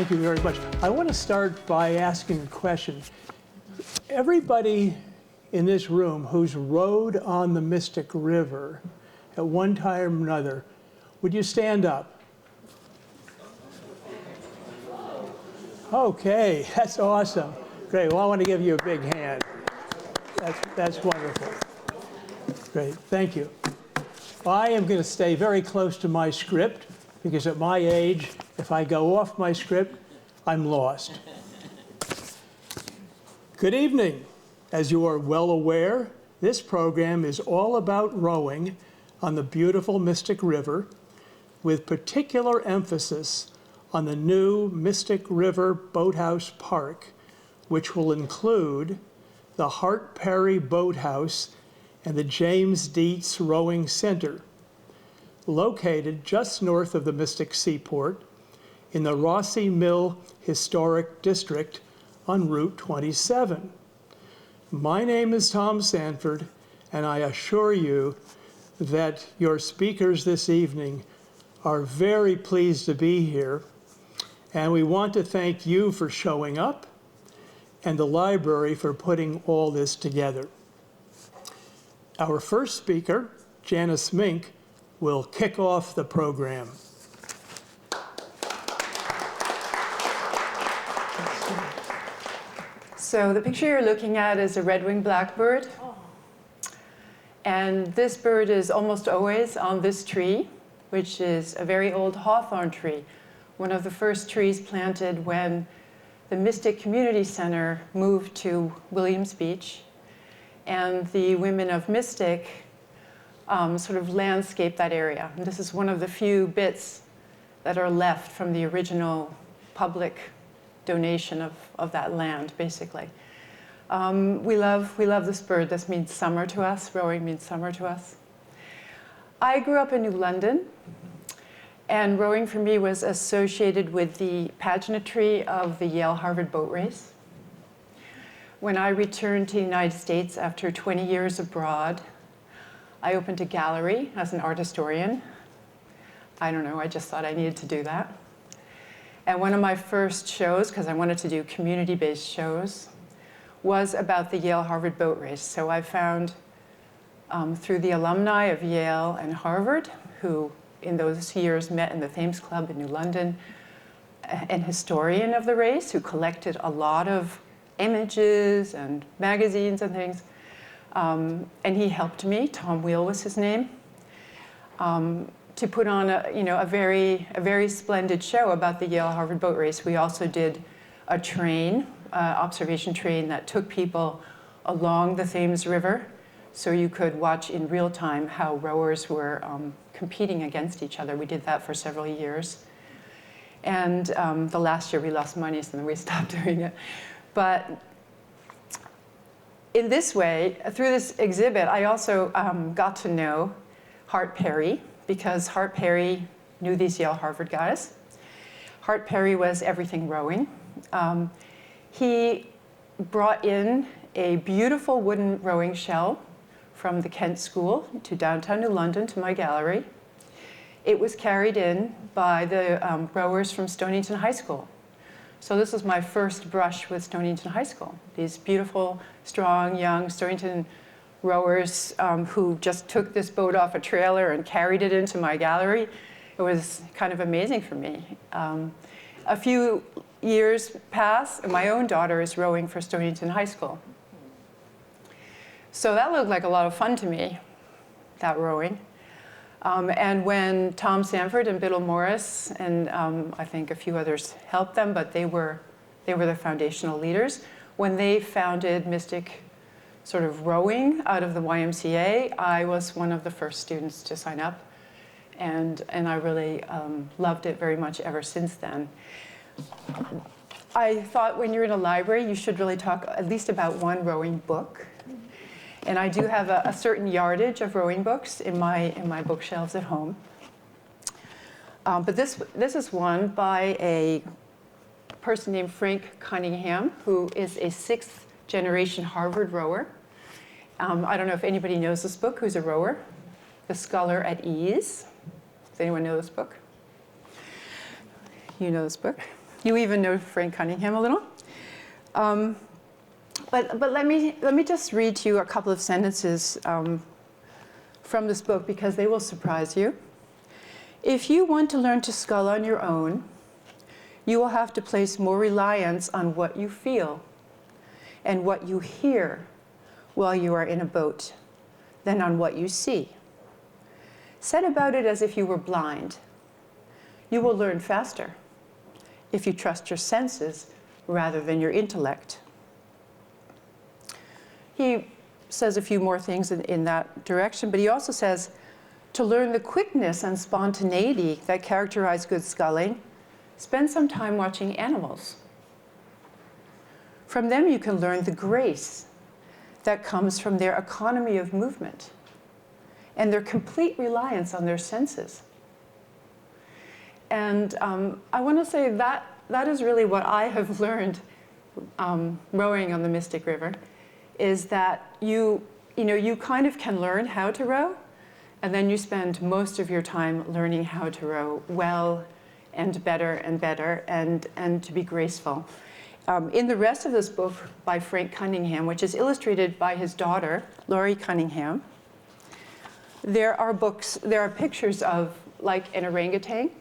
Thank you very much. I want to start by asking a question. Everybody in this room who's rowed on the Mystic River at one time or another, would you stand up? Okay, that's awesome. Great. Well, I want to give you a big hand. That's wonderful. Great. Thank you. I am going to stay very close to my script because at my age, if I go off my script, I'm lost. Good evening. As you are well aware, this program is all about rowing on the beautiful Mystic River, with particular emphasis on the new Mystic River Boathouse Park, which will include the Hart Perry Boathouse and the James Dietz Rowing Center, located just north of the Mystic Seaport in the Rossi Mill Historic District on Route 27. My name is Tom Sanford, and I assure you that your speakers this evening are very pleased to be here, and we want to thank you for showing up and the library for putting all this together. Our first speaker, Janis Mink, will kick off the program. So the picture you're looking at is a red-winged blackbird. And this bird is almost always on this tree, which is a very old hawthorn tree, one of the first trees planted when the Mystic Community Center moved to Williams Beach. And the women of Mystic sort of landscaped that area. And this is one of the few bits that are left from the original public donation of that land, basically. We love this bird. This means summer to us. Rowing means summer to us. I grew up in New London, and rowing for me was associated with the pageantry of the Yale-Harvard boat race. When I returned to the United States after 20 years abroad, I opened a gallery as an art historian. I don't know, I just thought I needed to do that. And one of my first shows, because I wanted to do community-based shows, was about the Yale-Harvard boat race. So I found, through the alumni of Yale and Harvard, who in those years met in the Thames Club in New London, an historian of the race who collected a lot of images and magazines and things. And he helped me, Tom Wheel was his name, to put on a very splendid show about the Yale-Harvard boat race. We also did a train, observation train that took people along the Thames River, so you could watch in real time how rowers were competing against each other. We did that for several years. And the last year we lost money, so then we stopped doing it. But in this way, through this exhibit, I also got to know Hart Perry, because Hart Perry knew these Yale-Harvard guys. Hart Perry was everything rowing. He brought in a beautiful wooden rowing shell from the Kent School to downtown New London to my gallery. It was carried in by the rowers from Stonington High School. So this was my first brush with Stonington High School. These beautiful, strong, young Stonington rowers who just took this boat off a trailer and carried it into my gallery. It was kind of amazing for me. A few years pass, and my own daughter is rowing for Stonington High School. So that looked like a lot of fun to me, that rowing. And when Tom Sanford and Biddle Morris and I think a few others helped them, but they were the foundational leaders. When they founded Mystic sort of rowing out of the YMCA, I was one of the first students to sign up. And I really loved it very much ever since then. I thought when you're in a library, you should really talk at least about one rowing book. And I do have a certain yardage of rowing books in my bookshelves at home. But this is one by a person named Frank Cunningham, who is a 6th generation Harvard rower. I don't know if anybody knows this book who's a rower. The Sculler at Ease. Does anyone know this book? You know this book? You even know Frank Cunningham a little. But let me just read to you a couple of sentences from this book, because they will surprise you. If you want to learn to scull on your own, you will have to place more reliance on what you feel and what you hear while you are in a boat than on what you see. Set about it as if you were blind. You will learn faster if you trust your senses rather than your intellect. He says a few more things in that direction, but he also says, to learn the quickness and spontaneity that characterize good sculling, spend some time watching animals. From them you can learn the grace that comes from their economy of movement and their complete reliance on their senses. And I want to say that is really what I have learned rowing on the Mystic River, is that you kind of can learn how to row, and then you spend most of your time learning how to row well and better and to be graceful. In the rest of this book by Frank Cunningham, which is illustrated by his daughter, Laurie Cunningham, there are pictures of like an orangutan,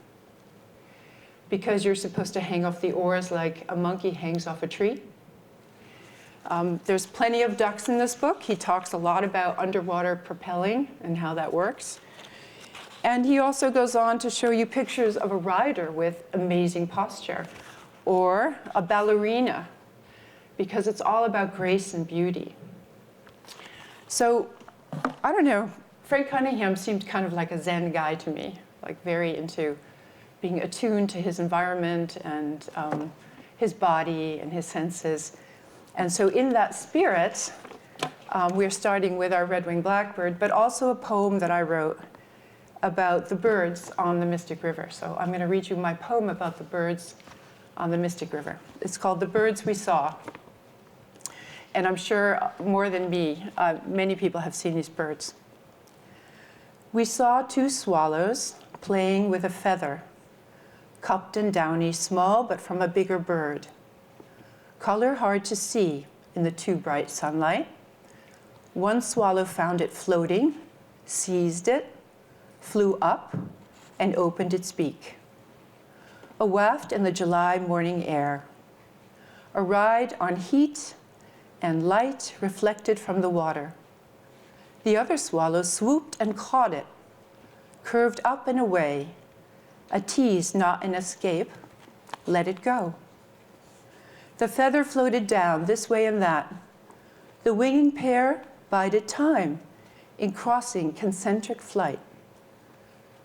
because you're supposed to hang off the oars like a monkey hangs off a tree. There's plenty of ducks in this book. He talks a lot about underwater propelling and how that works. And he also goes on to show you pictures of a rider with amazing posture, or a ballerina, because it's all about grace and beauty. So, I don't know, Frank Cunningham seemed kind of like a Zen guy to me, like very into being attuned to his environment and his body and his senses. And so in that spirit, we're starting with our red-winged blackbird, but also a poem that I wrote about the birds on the Mystic River. So I'm going to read you my poem about the birds on the Mystic River. It's called The Birds We Saw. And I'm sure more than me, many people have seen these birds. We saw two swallows playing with a feather, cupped and downy, small but from a bigger bird. Color hard to see in the too bright sunlight. One swallow found it floating, seized it, flew up, and opened its beak. A waft in the July morning air. A ride on heat and light reflected from the water. The other swallow swooped and caught it, curved up and away, a tease, not an escape, let it go. The feather floated down this way and that. The winging pair bided time in crossing concentric flight.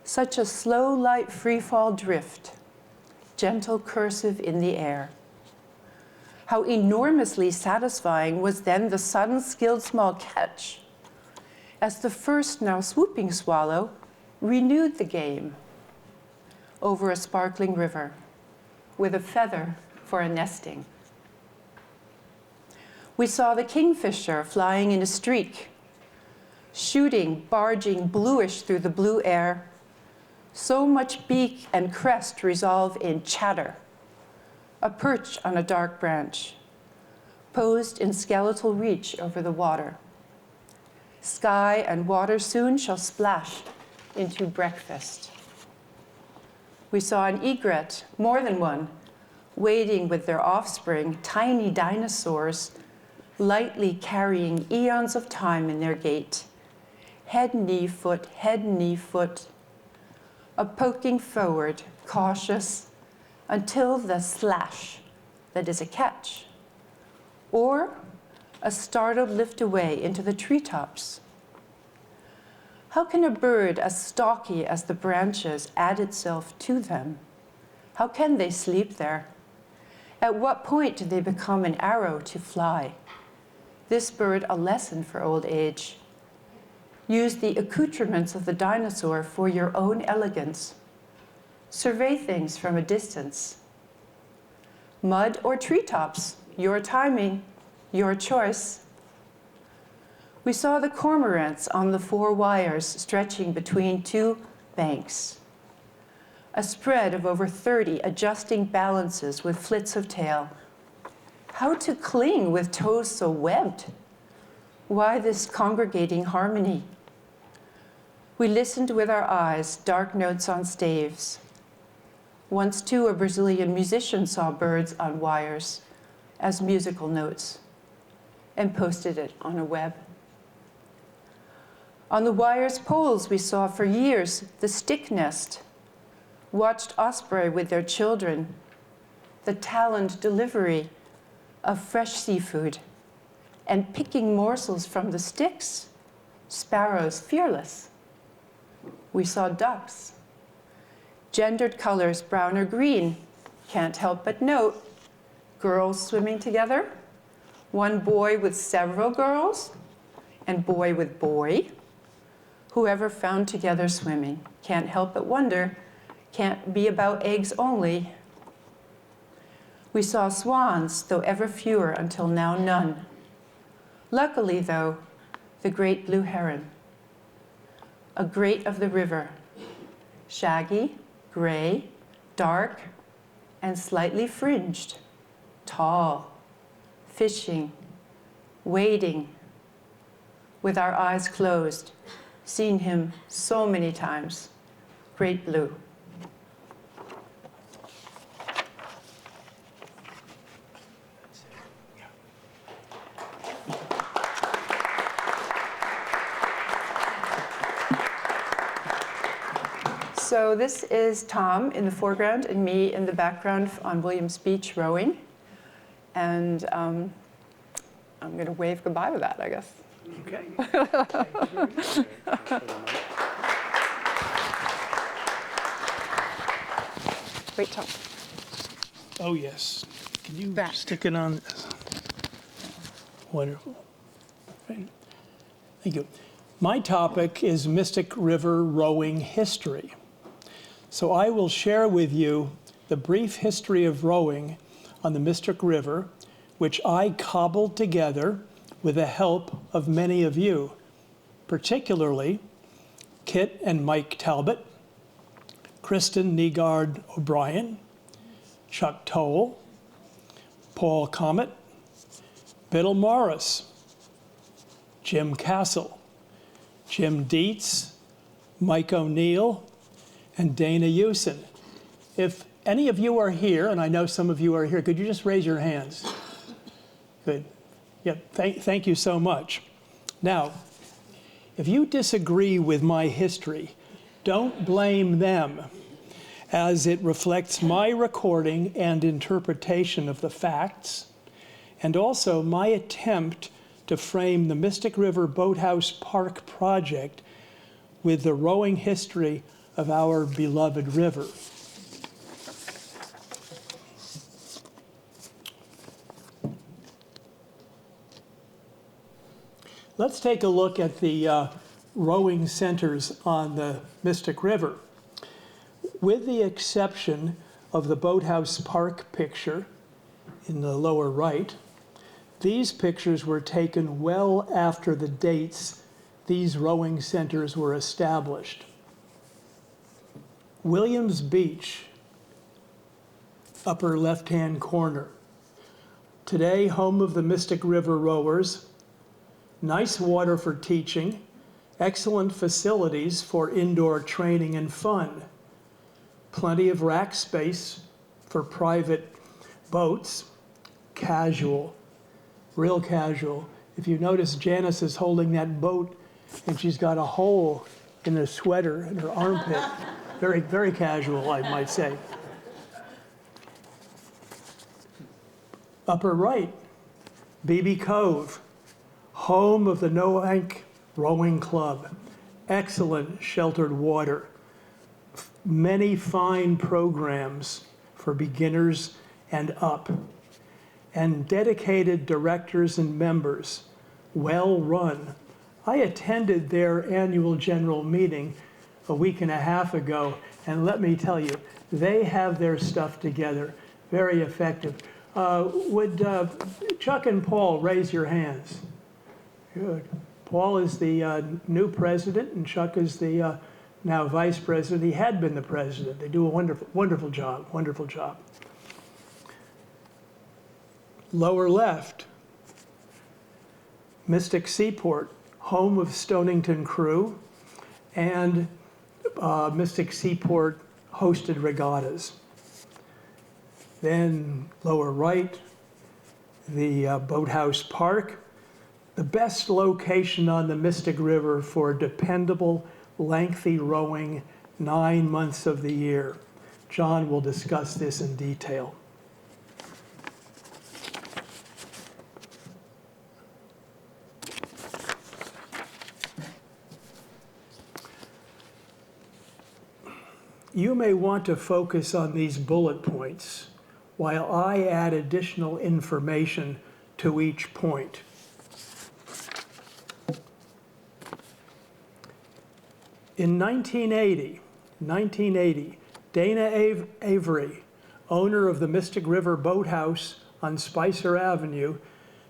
Such a slow, light, free-fall drift, gentle cursive in the air. How enormously satisfying was then the sudden skilled small catch, as the first now swooping swallow renewed the game over a sparkling river with a feather for a nesting. We saw the kingfisher flying in a streak, shooting, barging bluish through the blue air. So much beak and crest resolve in chatter. A perch on a dark branch, posed in skeletal reach over the water. Sky and water soon shall splash into breakfast. We saw an egret, more than one, wading with their offspring, tiny dinosaurs, lightly carrying eons of time in their gait. Head, knee, foot, a poking forward, cautious, until the slash that is a catch, or a startled lift away into the treetops. How can a bird as stalky as the branches add itself to them? How can they sleep there? At what point do they become an arrow to fly? This bird a lesson for old age. Use the accoutrements of the dinosaur for your own elegance. Survey things from a distance. Mud or treetops, your timing, your choice. We saw the cormorants on the 4 wires stretching between 2 banks. a spread of over 30 adjusting balances with flits of tail. How to cling with toes so webbed? Why this congregating harmony? We listened with our eyes, dark notes on staves. Once too, a Brazilian musician saw birds on wires as musical notes and posted it on a web. On the wire's poles, we saw for years the stick nest, watched osprey with their children, the taloned delivery of fresh seafood, and picking morsels from the sticks, sparrows fearless. We saw ducks, gendered colors, brown or green. Can't help but note, girls swimming together, one boy with several girls, and boy with boy. Whoever found together swimming. Can't help but wonder, can't be about eggs only. We saw swans, though ever fewer until now none. Luckily, though, the great blue heron, a great of the river, shaggy, gray, dark, and slightly fringed, tall, fishing, wading, with our eyes closed, seen him so many times, great blue. So this is Tom in the foreground and me in the background on Williams Beach rowing. And I'm going to wave goodbye with that, I guess. Okay. Wait, Tom. Oh, yes. Can you Back. stick it on? Wonderful. Right. Thank you. My topic is Mystic River rowing history. So I will share with you the brief history of rowing on the Mystic River, which I cobbled together with the help of many of you, particularly Kit and Mike Talbot, Kristen Negard O'Brien, Chuck Toll, Paul Comet, Biddle Morris, Jim Castle, Jim Dietz, Mike O'Neill, and Dana Hewson. If any of you are here, and I know some of you are here, could you just raise your hands? Good. Yeah, thank you so much. Now, if you disagree with my history, don't blame them, as it reflects my recording and interpretation of the facts, and also my attempt to frame the Mystic River Boathouse Park project with the rowing history of our beloved river. Let's take a look at the rowing centers on the Mystic River. With the exception of the Boathouse Park picture in the lower right, these pictures were taken well after the dates these rowing centers were established. Williams Beach, upper left-hand corner. Today, home of the Mystic River rowers. Nice water for teaching, excellent facilities for indoor training and fun. Plenty of rack space for private boats. Casual, real casual. If you notice, Janis is holding that boat and she's got a hole in her sweater in her armpit. Very, very casual, I might say. Upper right, BB Cove, home of the Noank Rowing Club. Excellent sheltered water. Many fine programs for beginners and up. And dedicated directors and members, well run. I attended their annual general meeting a week and a half ago, and let me tell you, they have their stuff together. Very effective. Would Chuck and Paul raise your hands? Good. Paul is the new president, and Chuck is the now vice president. He had been the president. They do a wonderful, wonderful job, wonderful job. Lower left, Mystic Seaport, home of Stonington Crew, and Mystic Seaport hosted regattas. Then lower right, the Boathouse Park, the best location on the Mystic River for dependable, lengthy rowing 9 months of the year. John will discuss this in detail. You may want to focus on these bullet points while I add additional information to each point. In 1980, Dana Avery, owner of the Mystic River Boathouse on Spicer Avenue,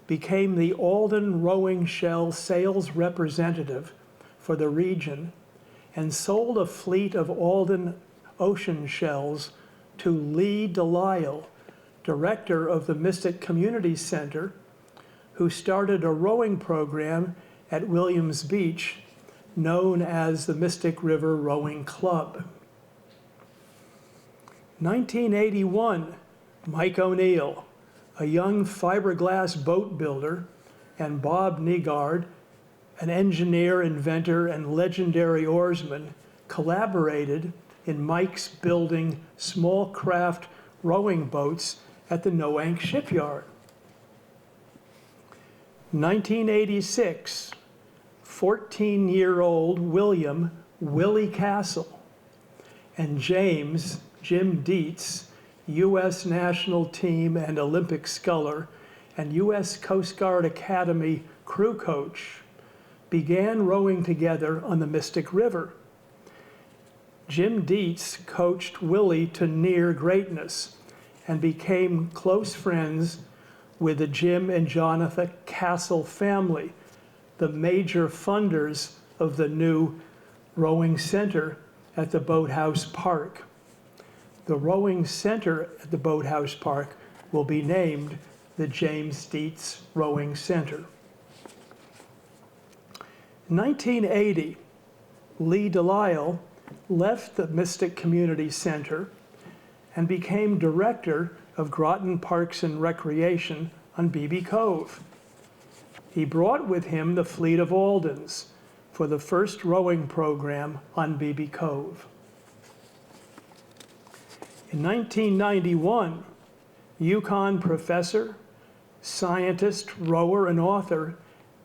became the Alden Rowing Shell sales representative for the region and sold a fleet of Alden ocean shells to Lee Delisle, director of the Mystic Community Center, who started a rowing program at Williams Beach known as the Mystic River Rowing Club. 1981, Mike O'Neill, a young fiberglass boat builder, and Bob Nygaard, an engineer, inventor, and legendary oarsman, collaborated in Mike's building small craft rowing boats at the Noank shipyard. 1986, 14-year-old William Willie Castle and James Jim Dietz, U.S. National Team and Olympic sculler and U.S. Coast Guard Academy crew coach, began rowing together on the Mystic River. Jim Dietz coached Willie to near greatness and became close friends with the Jim and Jonathan Castle family, the major funders of the new rowing center at the Boathouse Park. The rowing center at the Boathouse Park will be named the James Dietz Rowing Center. In 1980, Lee Delisle left the Mystic Community Center and became director of Groton Parks and Recreation on Beebe Cove. He brought with him the fleet of Aldens for the first rowing program on Beebe Cove. In 1991, UConn professor, scientist, rower, and author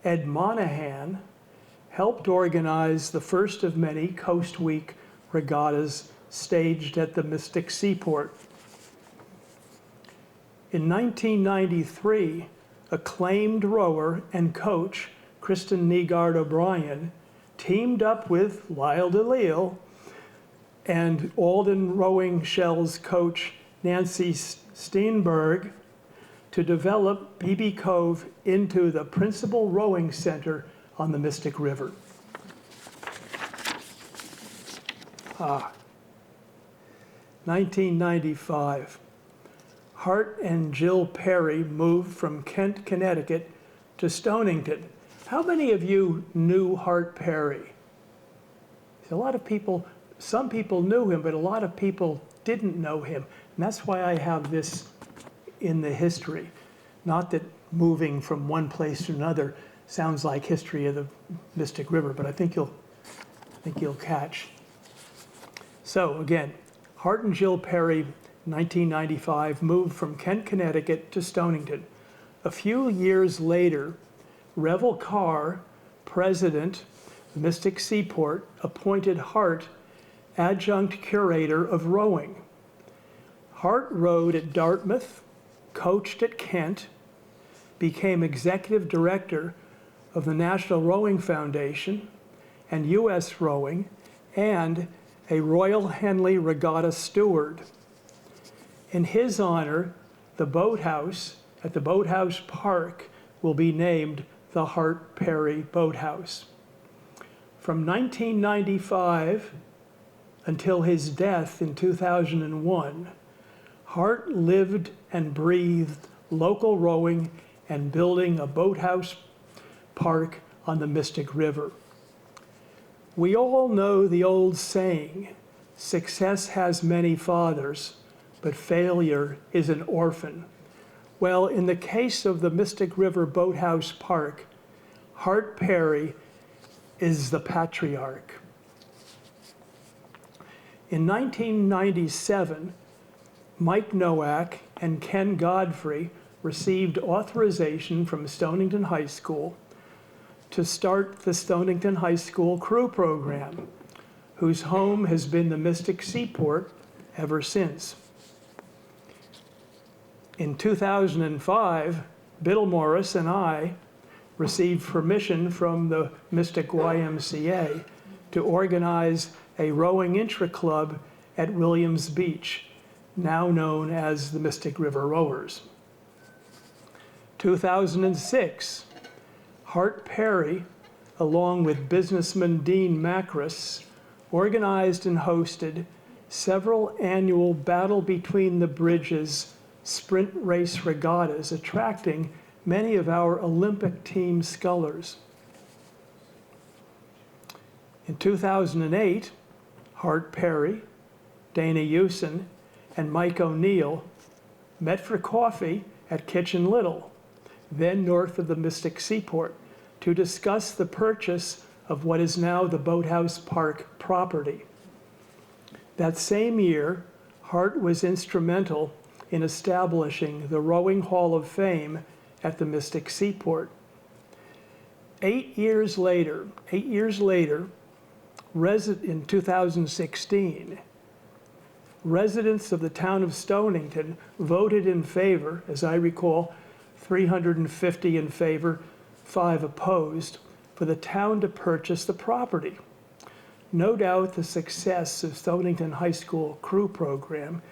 Ed Monahan helped organize the first of many Coast Week regattas staged at the Mystic Seaport. In 1993, acclaimed rower and coach Kristen Nygaard O'Brien teamed up with Lyle Delisle and Alden Rowing Shell's coach Nancy Steenberg to develop Beebe Cove into the principal rowing center on the Mystic River. 1995. Hart and Jill Perry moved from Kent, Connecticut to Stonington. How many of you knew Hart Perry? A lot of people, some people knew him, but a lot of people didn't know him. And that's why I have this in the history. Not that moving from one place to another sounds like history of the Mystic River, but I think you'll catch. So again, Hart and Jill Perry, 1995, moved from Kent, Connecticut to Stonington. A few years later, Revel Carr, president of Mystic Seaport, appointed Hart adjunct curator of rowing. Hart rowed at Dartmouth, coached at Kent, became executive director of the National Rowing Foundation and U.S. Rowing, and a Royal Henley Regatta steward. In his honor, the boathouse at the Boathouse Park will be named the Hart Perry Boathouse. From 1995 until his death in 2001, Hart lived and breathed local rowing and building a boathouse park on the Mystic River. We all know the old saying, success has many fathers, but failure is an orphan. Well, in the case of the Mystic River Boathouse Park, Hart Perry is the patriarch. In 1997, Mike Noank and Ken Godfrey received authorization from Stonington High School to start the Stonington High School crew program, whose home has been the Mystic Seaport ever since. In 2005, Bill Morris and I received permission from the Mystic YMCA to organize a rowing intra-club at Williams Beach, now known as the Mystic River Rowers. 2006, Hart Perry, along with businessman Dean Macris, organized and hosted several annual Battle Between the Bridges sprint race regattas, attracting many of our Olympic team scullers. In 2008, Hart Perry, Dana Hewson, and Mike O'Neill met for coffee at Kitchen Little, then north of the Mystic Seaport, to discuss the purchase of what is now the Boathouse Park property. That same year, Hart was instrumental in establishing the Rowing Hall of Fame at the Mystic Seaport. 8 years later, in 2016, residents of the town of Stonington voted in favor, as I recall, 350 in favor, 5 opposed, for the town to purchase the property. No doubt the success of Stonington High School crew program,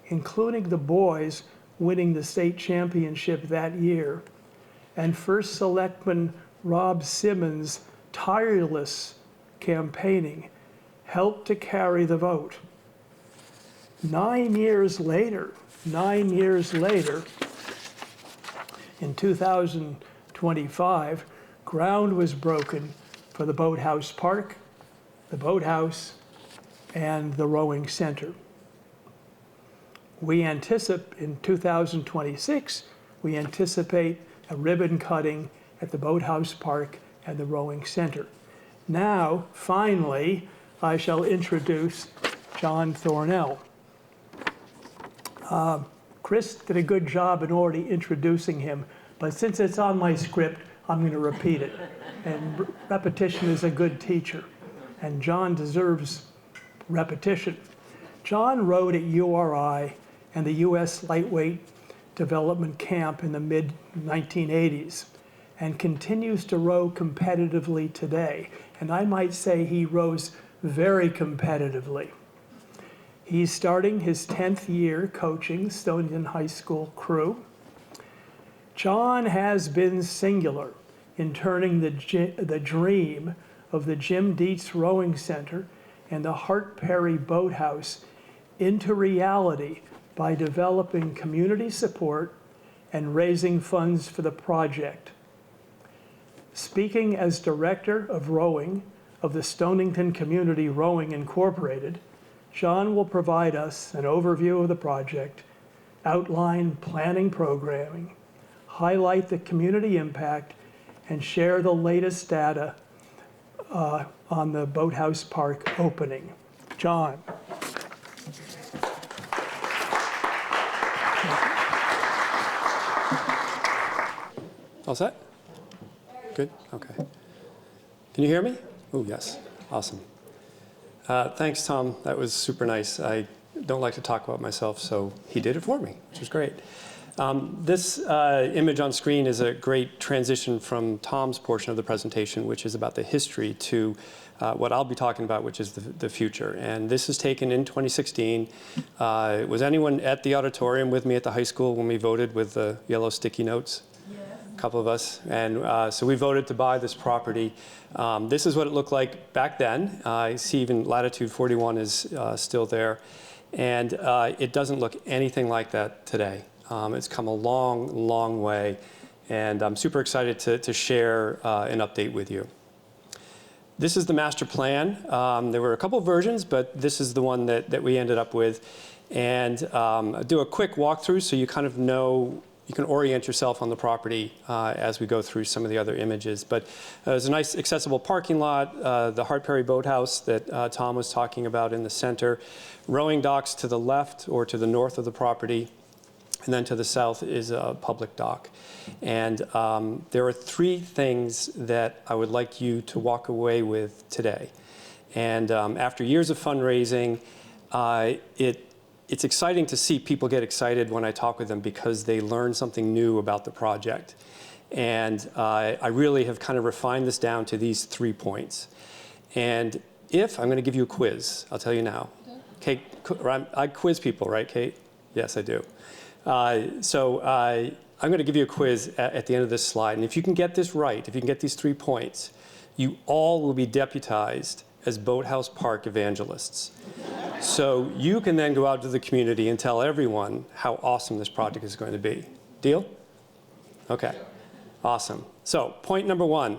including the boys winning the state championship that year, and First Selectman Rob Simmons' tireless campaigning, helped to carry the vote. 9 years later, in 2025, ground was broken for the Boathouse Park, the Boathouse, and the Rowing Center. In 2026, we anticipate a ribbon cutting at the Boathouse Park and the Rowing Center. Now, finally, I shall introduce John Thornell. Chris did a good job in already introducing him, but since it's on my script, I'm going to repeat it. And repetition is a good teacher, and John deserves repetition. John rowed at URI and the U.S. Lightweight Development Camp in the mid-1980s and continues to row competitively today. And I might say he rows very competitively. He's starting his 10th year coaching Stonington High School crew. John has been singular in turning the dream of the Jim Dietz Rowing Center and the Hart Perry Boathouse into reality by developing community support and raising funds for the project. Speaking as Director of Rowing of the Stonington Community Rowing Incorporated, John will provide us an overview of the project, outline planning programming, highlight the community impact, and share the latest data on the Boathouse Park opening. John. All set? Good? Okay. Can you hear me? Oh, yes. Awesome. Thanks, Tom. That was super nice. I don't like to talk about myself, so he did it for me, which was great. This image on screen is a great transition from Tom's portion of the presentation, which is about the history, to what I'll be talking about, which is the future. And this is taken in 2016. Was anyone at the auditorium with me at the high school when we voted with the yellow sticky notes? Yes. couple of us, and so we voted to buy this property. This is what it looked like back then. I see even latitude 41 is still there, and it doesn't look anything like that today. It's come a long, long way, and I'm super excited to share an update with you. This is the master plan. There were a couple of versions, but this is the one that we ended up with. And I'll do a quick walkthrough so you kind of know, you can orient yourself on the property as we go through some of the other images. But there's a nice accessible parking lot, the Hart Perry Boathouse that Tom was talking about in the center, rowing docks to the left or to the north of the property, and then to the south is a public dock. And there are three things that I would like you to walk away with today. And after years of fundraising, it's exciting to see people get excited when I talk with them because they learn something new about the project. And I really have kind of refined this down to these 3 points. And I'm going to give you a quiz, I'll tell you now. Kate, I quiz people, right, Kate? Yes, I do. I'm going to give you a quiz at the end of this slide. And if you can get this right, if you can get these 3 points, you all will be deputized as Boathouse Park evangelists. So you can then go out to the community and tell everyone how awesome this project is going to be. Deal? Okay, awesome. So point number 1,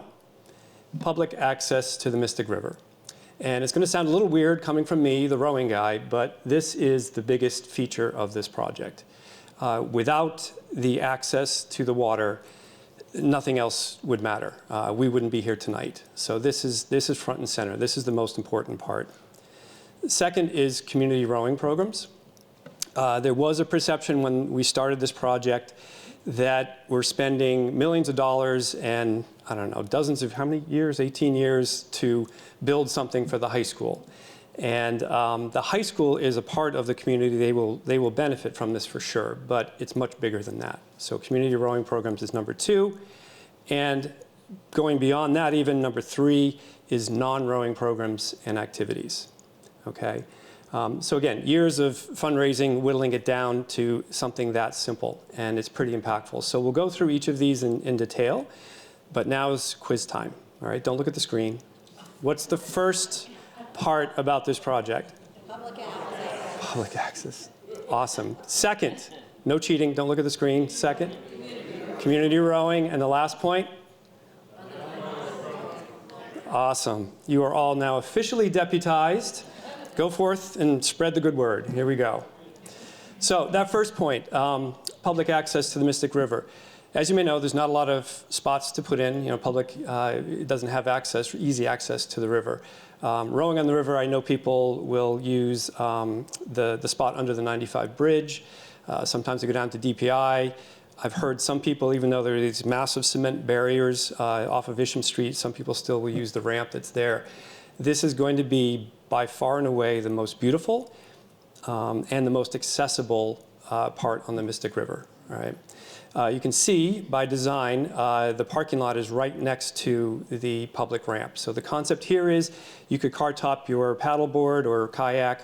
public access to the Mystic River. And it's going to sound a little weird coming from me, the rowing guy, but this is the biggest feature of this project. Without the access to the water, nothing else would matter. We wouldn't be here tonight. So this is front and center. This is the most important part. Second is community rowing programs. There was a perception when we started this project that we're spending millions of dollars and, I don't know, dozens of, how many years, 18 years to build something for the high school. And the high school is a part of the community. They will benefit from this for sure, but it's much bigger than that. So community rowing programs is number 2. And going beyond that, even number 3 is non-rowing programs and activities. Okay? So again, years of fundraising, whittling it down to something that simple, and it's pretty impactful. So we'll go through each of these in detail, but now is quiz time. All right, don't look at the screen. What's the first part about this project? Public access. Public access. Awesome. Second, no cheating, don't look at the screen. Second, community rowing. And the last point? Awesome. You are all now officially deputized. Go forth and spread the good word. Here we go. So that first point, public access to the Mystic River. As you may know, there's not a lot of spots to put in. You know, public doesn't have easy access to the river. Rowing on the river, I know people will use the spot under the 95 bridge. Sometimes they go down to DPI. I've heard some people, even though there are these massive cement barriers off of Isham Street, some people still will use the ramp that's there. This is going to be by far and away the most beautiful and the most accessible part on the Mystic River. All right. You can see by design, the parking lot is right next to the public ramp. So the concept here is you could car top your paddleboard or kayak,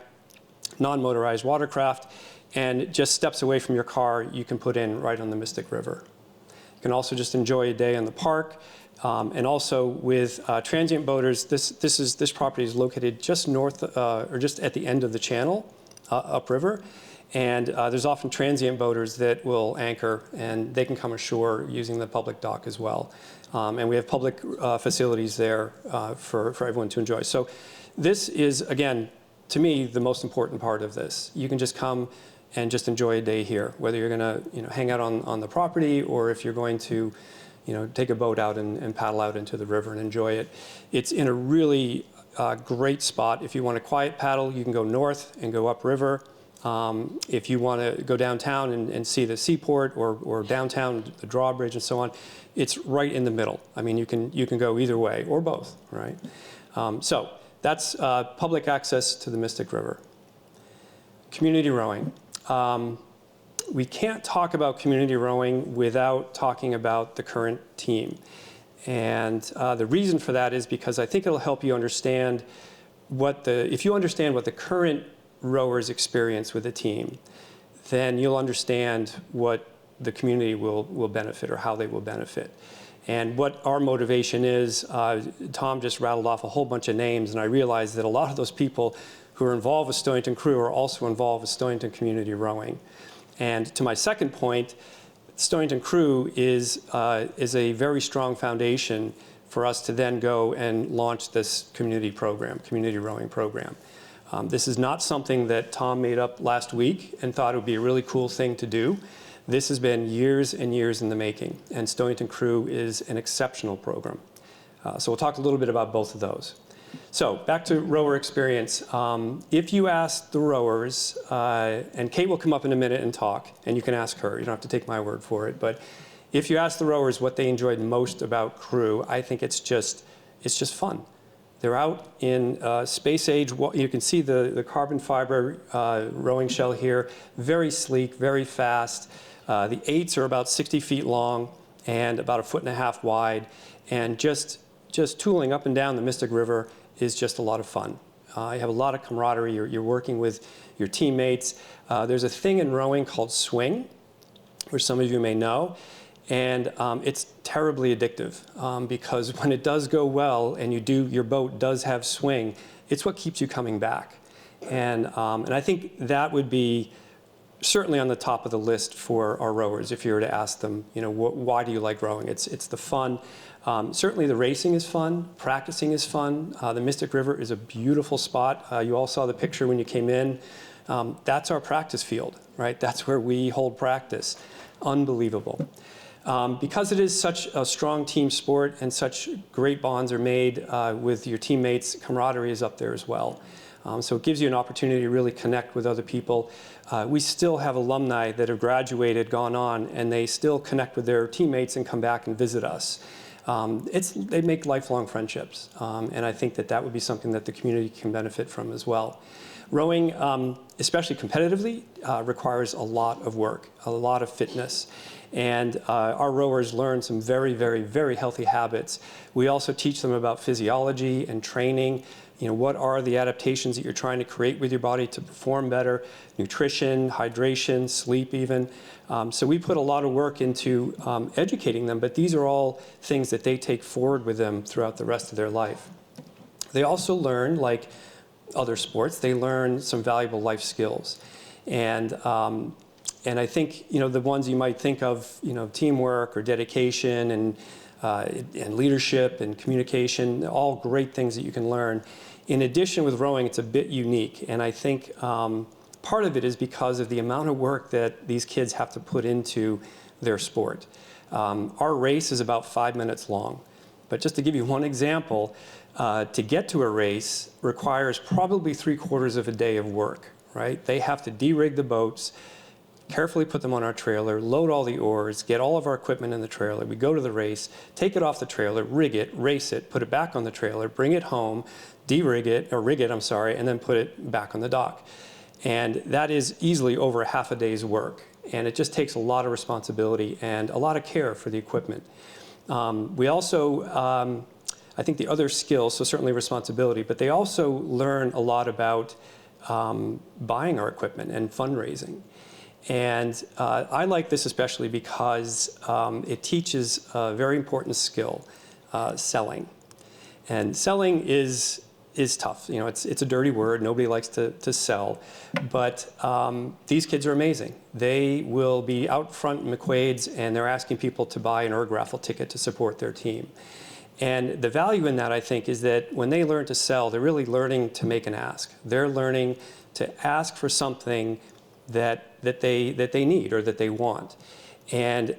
non-motorized watercraft, and just steps away from your car, you can put in right on the Mystic River. You can also just enjoy a day in the park. And also with transient boaters, this property is located just north or just at the end of the channel, upriver. And there's often transient boaters that will anchor, and they can come ashore using the public dock as well. And we have public facilities there for everyone to enjoy. So this is, again, to me, the most important part of this. You can just come and just enjoy a day here, whether you're going to hang out on the property or if you're going to take a boat out and paddle out into the river and enjoy it. It's in a really great spot. If you want a quiet paddle, you can go north and go upriver. If you want to go downtown and see the seaport or downtown, the drawbridge and so on, it's right in the middle. I mean, you can go either way or both, right? So that's public access to the Mystic River. Community rowing. We can't talk about community rowing without talking about the current team. And the reason for that is because I think it'll help you understand if you understand what the current rowers experience with the team, then you'll understand what the community will benefit or how they will benefit. And what our motivation is, Tom just rattled off a whole bunch of names, and I realized that a lot of those people who are involved with Stonington Crew are also involved with Stonington Community Rowing. And to my second point, Stonington Crew is a very strong foundation for us to then go and launch this community rowing program. This is not something that Tom made up last week and thought it would be a really cool thing to do. This has been years and years in the making, and Stonington Crew is an exceptional program. So we'll talk a little bit about both of those. So back to rower experience. If you ask the rowers, and Kate will come up in a minute and talk, and you can ask her, you don't have to take my word for it, but if you ask the rowers what they enjoyed most about Crew, I think it's just fun. They're out in space age. You can see the carbon fiber rowing shell here, very sleek, very fast. The 8s are about 60 feet long and about 1.5 feet wide, and just tooling up and down the Mystic River is just a lot of fun. You have a lot of camaraderie. You're working with your teammates. There's a thing in rowing called swing, which some of you may know, and it's terribly addictive because when it does go well and your boat does have swing, it's what keeps you coming back. And I think that would be certainly on the top of the list for our rowers if you were to ask them, why do you like rowing? It's the fun. Certainly the racing is fun, practicing is fun. The Mystic River is a beautiful spot. You all saw the picture when you came in. That's our practice field, right? That's where we hold practice. Unbelievable. Because it is such a strong team sport and such great bonds are made with your teammates, camaraderie is up there as well. So it gives you an opportunity to really connect with other people. We still have alumni that have graduated, gone on, and they still connect with their teammates and come back and visit us. They make lifelong friendships, and I think that would be something that the community can benefit from as well. Rowing, especially competitively, requires a lot of work, a lot of fitness. And our rowers learn some very, very, very healthy habits. We also teach them about physiology and training. What are the adaptations that you're trying to create with your body to perform better? Nutrition, hydration, sleep even. So we put a lot of work into educating them, but these are all things that they take forward with them throughout the rest of their life. They also learn, like other sports, they learn some valuable life skills. And I think, the ones you might think of, teamwork or dedication and leadership and communication, all great things that you can learn. In addition, with rowing, it's a bit unique, and I think part of it is because of the amount of work that these kids have to put into their sport. Our race is about 5 minutes long, but just to give you one example, to get to a race requires probably 3/4 of a day of work, right? They have to de-rig the boats, carefully put them on our trailer, load all the oars, get all of our equipment in the trailer. We go to the race, take it off the trailer, rig it, race it, put it back on the trailer, bring it home, rig it, and then put it back on the dock. And that is easily over half a day's work. And it just takes a lot of responsibility and a lot of care for the equipment. We also, I think the other skills, so certainly responsibility, but they also learn a lot about buying our equipment and fundraising. And I like this especially because it teaches a very important skill, selling. And selling is tough. It's a dirty word. Nobody likes to sell. But these kids are amazing. They will be out front in McQuaid's, and they're asking people to buy an erg raffle ticket to support their team. And the value in that, I think, is that when they learn to sell, they're really learning to make an ask. They're learning to ask for something that they need or that they want. And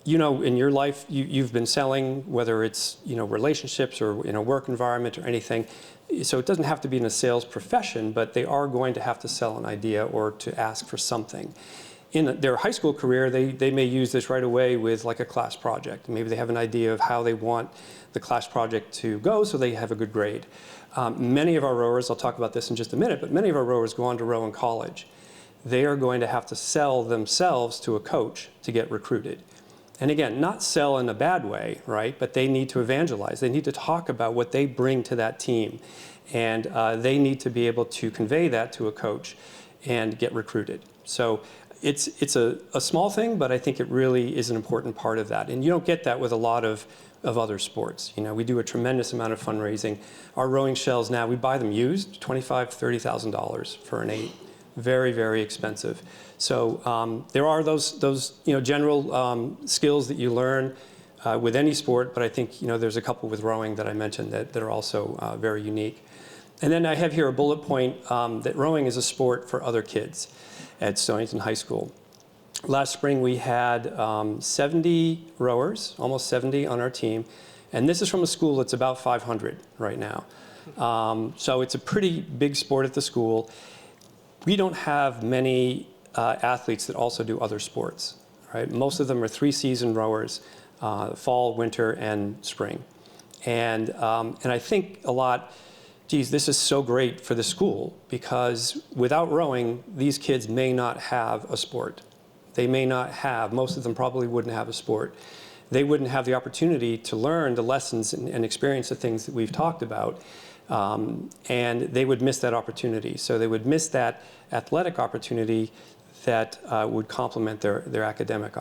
in your life, you've been selling, whether it's relationships or in a work environment or anything. So it doesn't have to be in a sales profession, but they are going to have to sell an idea or to ask for something. In their high school career, they may use this right away with like a class project. Maybe they have an idea of how they want the class project to go so they have a good grade. Many of our rowers, I'll talk about this in just a minute, but many of our rowers go on to row in college. They are going to have to sell themselves to a coach to get recruited. And again, not sell in a bad way, right? But they need to evangelize. They need to talk about what they bring to that team. And they need to be able to convey that to a coach and get recruited. So it's a small thing, but I think it really is an important part of that. And you don't get that with a lot of other sports. You know, we do a tremendous amount of fundraising. Our rowing shells now, we buy them used, $25,000, $30,000 for an 8. Very, very expensive. So there are those general skills that you learn with any sport, but I think there's a couple with rowing that I mentioned that are also very unique. And then I have here a bullet point that rowing is a sport for other kids at Stonington High School. Last spring we had 70 rowers, almost 70 on our team, and this is from a school that's about 500 right now. So it's a pretty big sport at the school. We don't have many athletes that also do other sports, right? Most of them are 3-season rowers, fall, winter, and spring. And I think a lot, geez, this is so great for the school, because without rowing, these kids may not have a sport. They may not have, most of them probably wouldn't have a sport. They wouldn't have the opportunity to learn the lessons and experience the things that we've talked about, and they would miss that opportunity. So they would miss that athletic opportunity that would complement their academic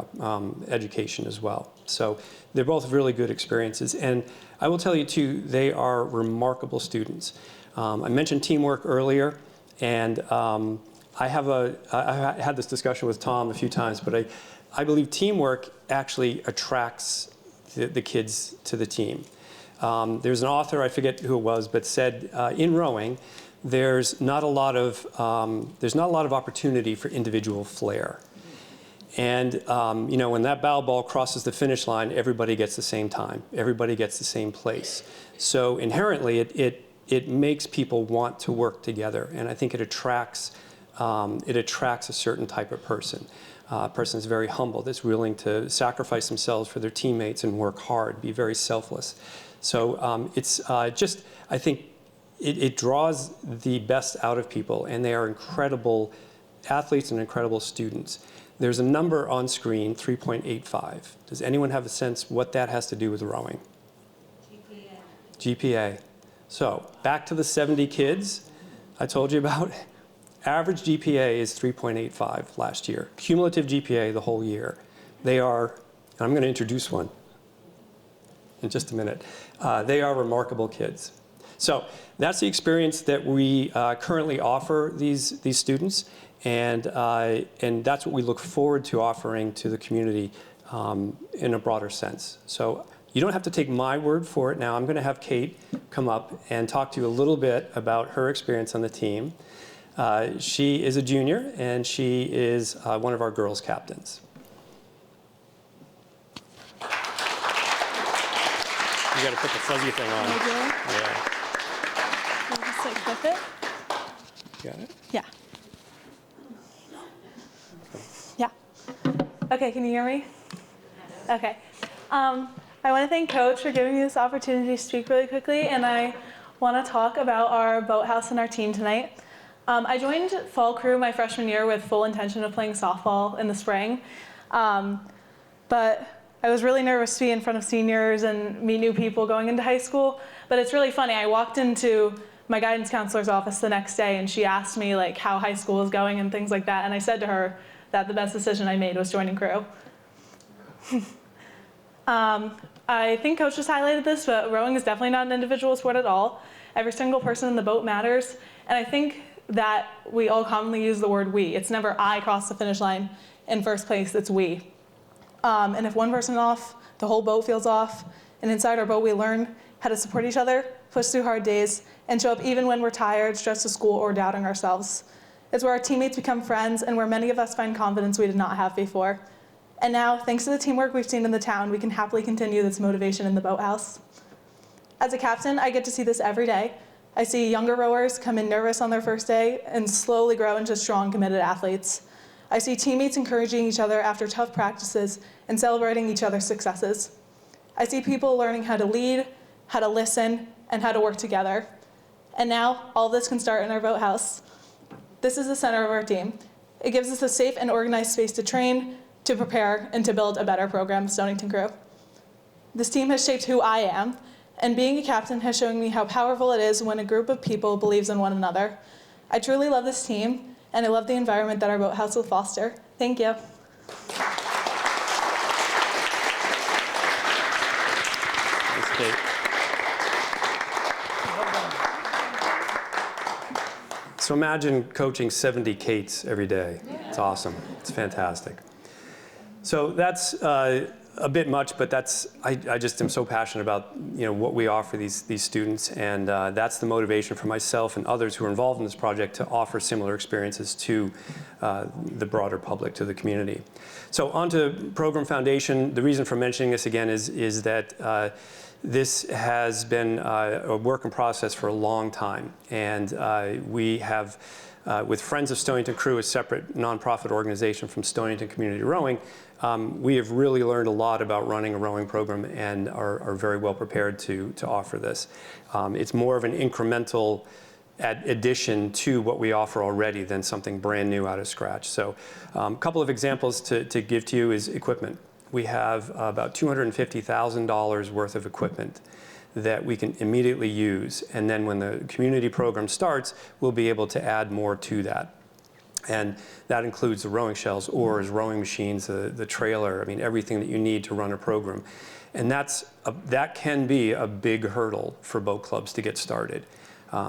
education as well. So they're both really good experiences. And I will tell you too, they are remarkable students. I mentioned teamwork earlier, and I had this discussion with Tom a few times, but I believe teamwork actually attracts the kids to the team. There's an author, I forget who it was, but said in rowing, there's not a lot of opportunity for individual flair. And when that bow ball crosses the finish line, everybody gets the same time. Everybody gets the same place. So inherently, it makes people want to work together, and I think it attracts a certain type of person. A person is very humble, that's willing to sacrifice themselves for their teammates and work hard, be very selfless. So it's just, I think, it draws the best out of people, and they are incredible athletes and incredible students. There's a number on screen, 3.85. Does anyone have a sense what that has to do with rowing? GPA. So back to the 70 kids I told you about. Average GPA is 3.85 last year. Cumulative GPA the whole year. They are, and I'm going to introduce one in just a minute. They are remarkable kids. So that's the experience that we currently offer these students, and that's what we look forward to offering to the community in a broader sense. So you don't have to take my word for it now. I'm going to have Kate come up and talk to you a little bit about her experience on the team. She is a junior, and she is one of our girls' captains. You got to put the fuzzy thing on. Yeah. Can I just like flip it? Got it? Yeah. Yeah. Okay, can you hear me? Okay. I want to thank Coach for giving me this opportunity to speak really quickly, and I want to talk about our boathouse and our team tonight. I joined fall crew my freshman year with full intention of playing softball in the spring, but I was really nervous to be in front of seniors and meet new people going into high school. But it's really funny. I walked into my guidance counselor's office the next day, and she asked me like how high school was going and things like that. And I said to her that the best decision I made was joining crew. I think Coach just highlighted this, but rowing is definitely not an individual sport at all. Every single person in the boat matters. And I think that we all commonly use the word we. It's never I cross the finish line in first place, it's we. And if one person off, the whole boat feels off. And inside our boat, we learn how to support each other, push through hard days, and show up even when we're tired, stressed to school, or doubting ourselves. It's where our teammates become friends, and where many of us find confidence we did not have before. And now, thanks to the teamwork we've seen in the town, we can happily continue this motivation in the boathouse. As a captain, I get to see this every day. I see younger rowers come in nervous on their first day and slowly grow into strong, committed athletes. I see teammates encouraging each other after tough practices and celebrating each other's successes. I see people learning how to lead, how to listen, and how to work together. And now, all this can start in our boathouse. This is the center of our team. It gives us a safe and organized space to train, to prepare, and to build a better program, Stonington Crew. This team has shaped who I am, and being a captain has shown me how powerful it is when a group of people believes in one another. I truly love this team, and I love the environment that our boathouse will foster, Thank you. Thanks, Kate. So imagine coaching 70 Kates every day. It's awesome. It's fantastic. So that's a bit much, but I just am so passionate about what we offer these students, and that's the motivation for myself and others who are involved in this project to offer similar experiences to the broader public, to the community. So on to Program Foundation. The reason for mentioning this again is that this has been a work in process for a long time, and we have, with Friends of Stonington Crew, a separate nonprofit organization from Stonington Community Rowing, we have really learned a lot about running a rowing program and are very well prepared to offer this. It's more of an incremental addition to what we offer already than something brand new out of scratch. So a couple of examples to give to you is equipment. We have about $250,000 worth of equipment that we can immediately use, and then when the community program starts, we'll be able to add more to that. And that includes the rowing shells, oars, rowing machines, the trailer, I mean, everything that you need to run a program. And that can be a big hurdle for boat clubs to get started.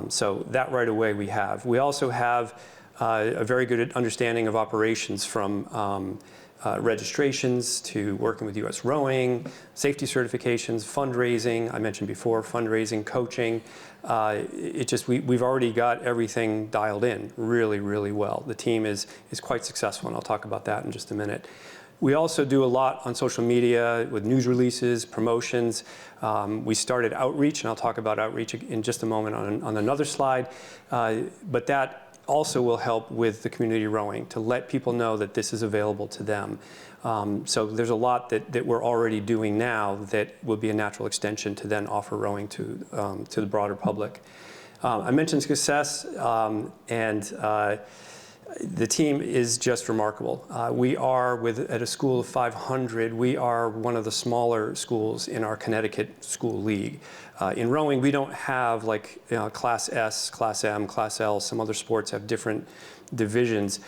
So that right away we have. We also have a very good understanding of operations, from registrations to working with U.S. Rowing, safety certifications, fundraising. I mentioned before, fundraising, coaching. We've already got everything dialed in really, really well. The team is quite successful, and I'll talk about that in just a minute. We also do a lot on social media with news releases, promotions. We started outreach, and I'll talk about outreach in just a moment on another slide. But that also will help with the community rowing, to let people know that this is available to them. So there's a lot that we're already doing now that will be a natural extension to then offer rowing to the broader public. I mentioned success, and the team is just remarkable. We are, at a school of 500, we are one of the smaller schools in our Connecticut school league. In rowing, we don't have like Class S, Class M, Class L. Some other sports have different divisions.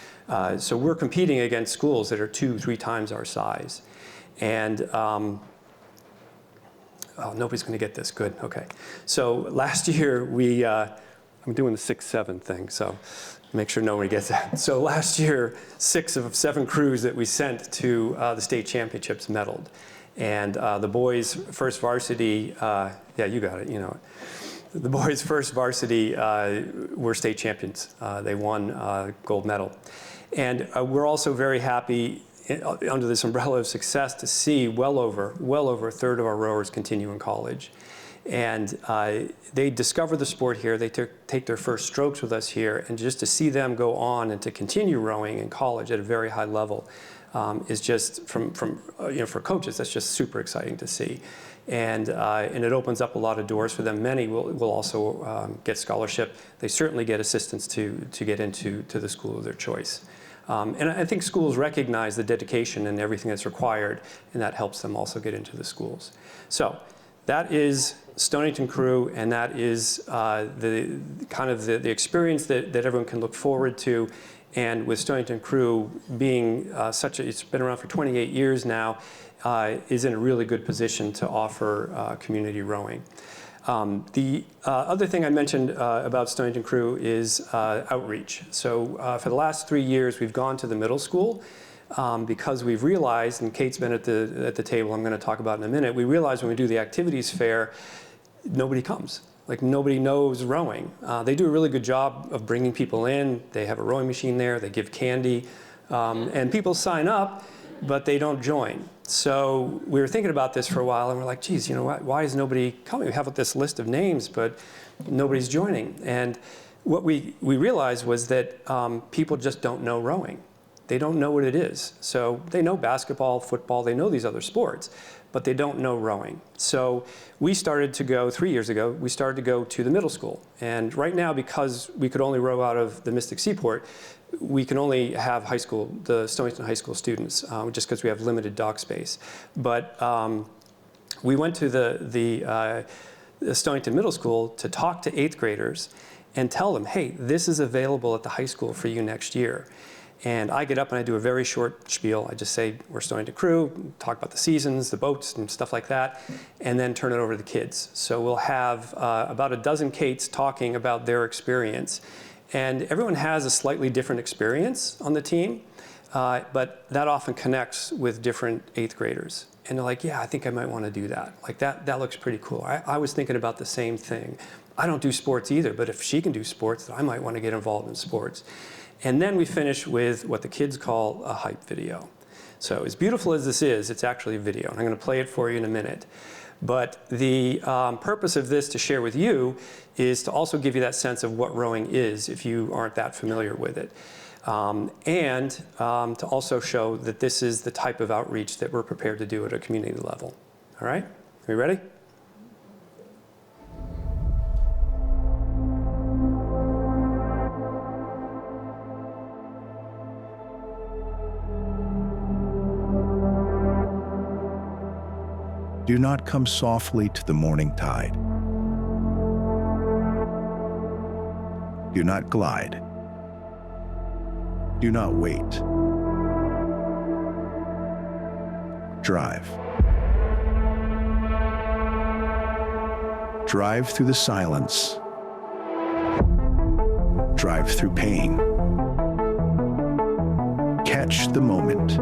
So we're competing against schools that are 2-3 times our size. And nobody's going to get this. Good. Okay. So last year, I'm doing the 6-7 thing, so make sure nobody gets that. So last year, 6 of 7 crews that we sent to the state championships medaled. And the boys' first varsity, yeah, you got it, you know it. The boys' first varsity were state champions. They won gold medal. And we're also very happy under this umbrella of success to see well over a third of our rowers continue in college. And they discover the sport here. They take their first strokes with us here, and just to see them go on and to continue rowing in college at a very high level is just for coaches, that's just super exciting to see. And it opens up a lot of doors for them. Many will also get scholarship. They certainly get assistance to get into the school of their choice. And I think schools recognize the dedication and everything that's required, and that helps them also get into the schools. So that is Stonington Crew, and that is the experience that everyone can look forward to. And with Stonington Crew being it's been around for 28 years now, is in a really good position to offer community rowing. The other thing I mentioned about Stonington Crew is outreach. So for the last 3 years, we've gone to the middle school because we've realized, and Kate's been at the table, I'm going to talk about in a minute, we realized when we do the activities fair, nobody comes. Like, nobody knows rowing. They do a really good job of bringing people in. They have a rowing machine there. They give candy. And people sign up, but they don't join. So we were thinking about this for a while, and we're like, geez, you know what? Why is nobody coming? We have this list of names, but nobody's joining. And what we realized was that people just don't know rowing. They don't know what it is. So they know basketball, football, they know these other sports, but they don't know rowing. So we started to go, 3 years ago, we started to go to the middle school. And right now, because we could only row out of the Mystic Seaport, we can only have the Stonington High School students, just because we have limited dock space. But we went to the Stonington Middle School to talk to 8th graders and tell them, hey, this is available at the high school for you next year. And I get up and I do a very short spiel. I just say, we're Stonington Crew, talk about the seasons, the boats, and stuff like that, and then turn it over to the kids. So we'll have about a dozen Kates talking about their experience. And everyone has a slightly different experience on the team, but that often connects with different 8th graders. And they're like, yeah, I think I might want to do that. Like, that looks pretty cool. I was thinking about the same thing. I don't do sports either, but if she can do sports, then I might want to get involved in sports. And then we finish with what the kids call a hype video. So as beautiful as this is, it's actually a video. And I'm going to play it for you in a minute. But the purpose of this to share with you is to also give you that sense of what rowing is if you aren't that familiar with it. And to also show that this is the type of outreach that we're prepared to do at a community level. All right? Are we ready? Do not come softly to the morning tide. Do not glide. Do not wait. Drive. Drive through the silence. Drive through pain. Catch the moment.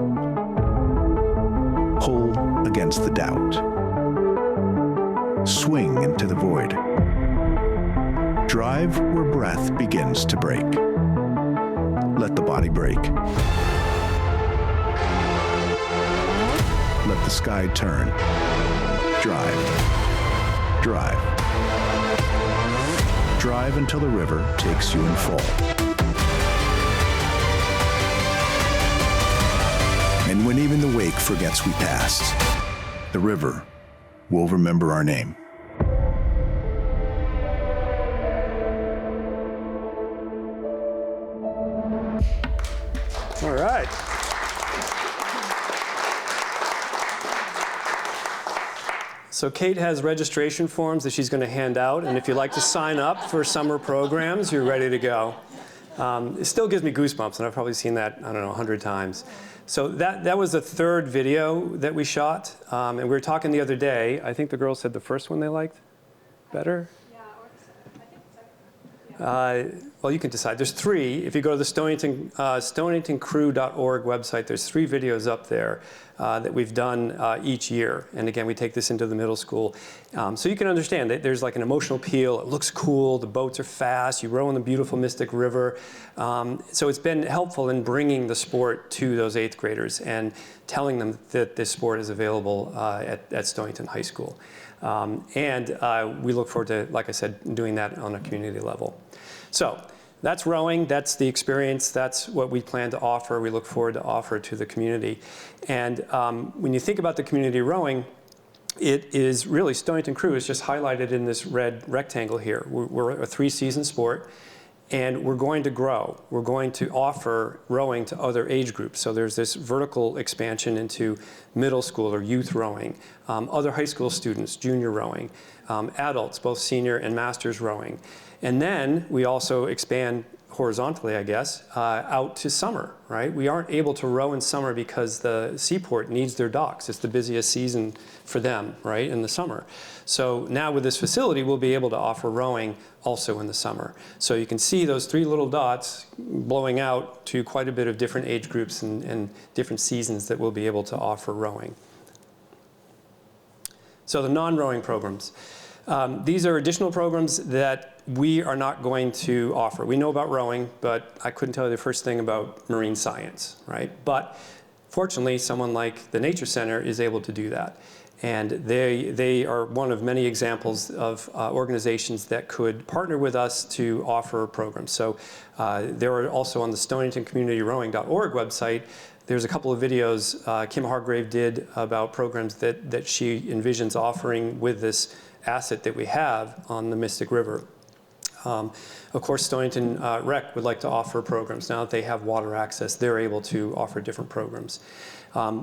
Pull against the doubt. Swing into the void. Drive where breath begins to break. Let the body break. Let the sky turn. Drive. Drive. Drive until the river takes you in full. And when even the wake forgets we passed, the river will remember our name. All right. So Kate has registration forms that she's going to hand out, and if you'd like to sign up for summer programs, you're ready to go. It still gives me goosebumps, and I've probably seen that, I don't know, 100 times. So that was the 3rd video that we shot, and we were talking the other day. I think the girls said the first one they liked better. Yeah, or I think second. Well, you can decide. There's 3. If you go to the stoningtoncrew.org website, there's 3 videos up there that we've done each year. And again, we take this into the middle school. So you can understand that there's like an emotional appeal. It looks cool. The boats are fast. You row in the beautiful Mystic River. So it's been helpful in bringing the sport to those 8th graders and telling them that this sport is available at Stonington High School. And we look forward to, like I said, doing that on a community level. So that's rowing, that's the experience, that's what we plan to offer, we look forward to offer to the community. And when you think about the community rowing, it is really, Stonington Crew is just highlighted in this red rectangle here. We're a 3-season sport, and we're going to grow. We're going to offer rowing to other age groups. So there's this vertical expansion into middle school or youth rowing, other high school students, junior rowing, adults, both senior and master's rowing. And then we also expand horizontally, I guess, out to summer, right? We aren't able to row in summer because the seaport needs their docks. It's the busiest season for them, right, in the summer. So now with this facility, we'll be able to offer rowing also in the summer. So you can see those 3 little dots blowing out to quite a bit of different age groups and different seasons that we'll be able to offer rowing. So the non-rowing programs. These are additional programs that we are not going to offer. We know about rowing, but I couldn't tell you the first thing about marine science, right? But fortunately, someone like the Nature Center is able to do that. And they are one of many examples of organizations that could partner with us to offer programs. So there are also on the StoningtonCommunityRowing.org website, there's a couple of videos Kim Hargrave did about programs that she envisions offering with this asset that we have on the Mystic River. Of course, Stonington Rec would like to offer programs. Now that they have water access, they're able to offer different programs.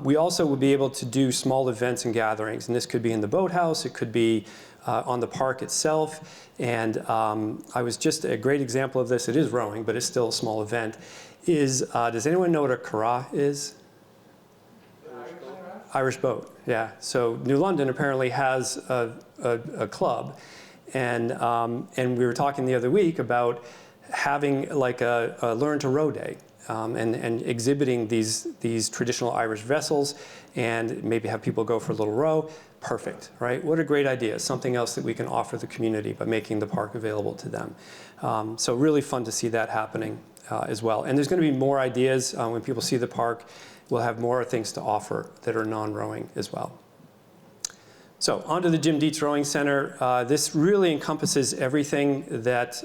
We also will be able to do small events and gatherings, and this could be in the boathouse, it could be on the park itself, and I was just a great example of this, it is rowing, but it's still a small event, is, does anyone know what a Cara is? Irish boat, yeah. So New London apparently has a club, and we were talking the other week about having like a learn to row day, and exhibiting these traditional Irish vessels, and maybe have people go for a little row. Perfect, right? What a great idea. Something else that we can offer the community by making the park available to them. So really fun to see that happening as well. And there's going to be more ideas when people see the park. We'll have more things to offer that are non-rowing as well. So on to the Jim Dietz Rowing Center. This really encompasses everything that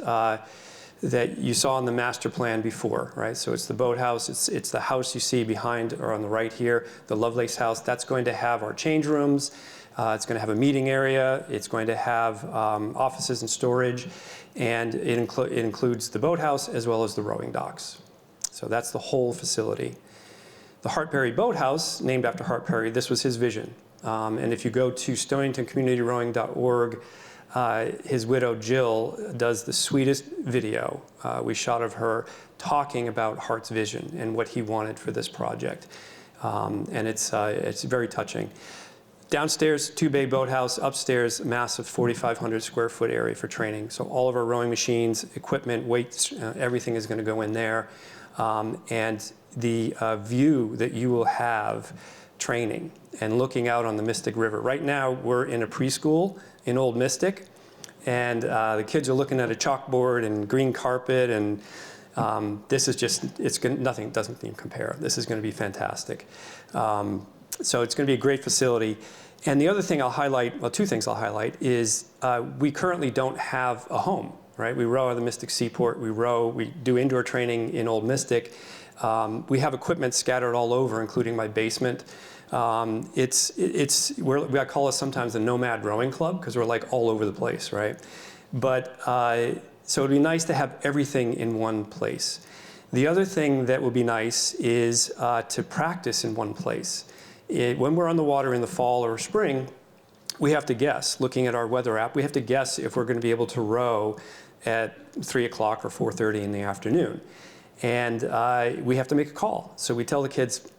you saw in the master plan before, right? So it's the boathouse, it's the house you see behind or on the right here, the Lovelace house. That's going to have our change rooms. It's going to have a meeting area. It's going to have offices and storage, and it includes the boathouse as well as the rowing docks. So that's the whole facility. The Hart Perry Boathouse, named after Hart Perry, this was his vision. And if you go to stoningtoncommunityrowing.org, his widow Jill does the sweetest video we shot of her talking about Hart's vision and what he wanted for this project. And it's very touching. Downstairs, 2-bay boathouse. Upstairs, massive 4,500 square foot area for training. So all of our rowing machines, equipment, weights, everything is going to go in there. And the view that you will have training and looking out on the Mystic River. Right now, we're in a preschool in Old Mystic, and the kids are looking at a chalkboard and green carpet, and this is just, nothing doesn't even compare. This is going to be fantastic. So it's going to be a great facility. And the other thing I'll highlight, well, two things I'll highlight, is we currently don't have a home, right? We row at the Mystic Seaport, we do indoor training in Old Mystic. We have equipment scattered all over, including my basement. I call us sometimes the Nomad Rowing Club, because we're like all over the place, right? But, so it'd be nice to have everything in one place. The other thing that would be nice is to practice in one place. When we're on the water in the fall or spring, we have to guess, looking at our weather app, we have to guess if we're going to be able to row at 3 o'clock or 4:30 in the afternoon. And we have to make a call. So we tell the kids,